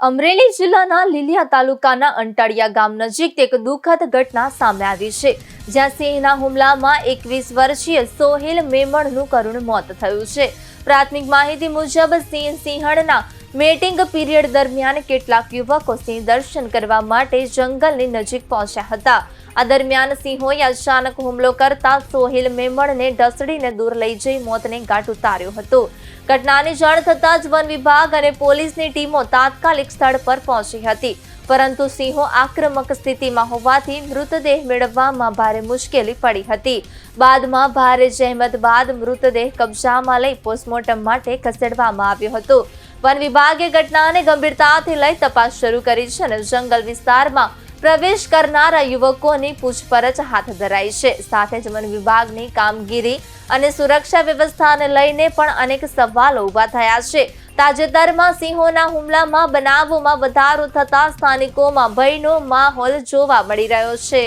અમરેલી જિલ્લાના લીલિયા તાલુકાના અંટાળિયા ગામ નજીક એક દુઃખદ ઘટના સામે આવી છે, જ્યાં સિંહના હુમલામાં 21 વર્ષીય સોહેલ મેમણનું કરુણ મોત થયું છે। પ્રાથમિક માહિતી મુજબ સિંહણના મેટિંગ પીરિયડ દરમિયાન કેટલાક યુવકો સિંહ દર્શન કરવા માટે જંગલની નજીક પહોંચ્યા હતા। આ દરમિયાન સિંહોએ અચાનક હુમલો કરતા સોહેલ મેમણને ઢસડીને દૂર લઈ જઈ મોતને ઘાટ ઉતાર્યો હતો। ઘટનાની જાણ થતાં જ વન વિભાગ અને પોલીસની ટીમો તાત્કાલિક સ્થળ પર પહોંચી હતી, પરંતુ સિંહો આક્રમક સ્થિતિમાં હોવાથી મૃતદેહ મેળવવામાં ભારે મુશ્કેલી પડી હતી। બાદમાં ભારે જહેમત બાદ મૃતદેહ કબજામાં લઈ પોસ્ટમોર્ટમ માટે ખસેડવામાં આવ્યો હતો। વન વિભાગે ઘટનાને ગંભીરતાથી લઈ તપાસ શરૂ કરી છે અને જંગલ વિસ્તારમાં પ્રવેશ કરનારા યુવકોની પૂછપરછ હાથ ધરાઈ છે। સાથે જ વન વિભાગની કામગીરી અને સુરક્ષા વ્યવસ્થાને લઈને પણ અનેક સવાલો ઊભા થયા છે। તાજેતરમાં સિંહોના હુમલામાં બનાવોમાં વધારો થતા સ્થાનિકોમાં ભયનો માહોલ જોવા મળી રહ્યો છે।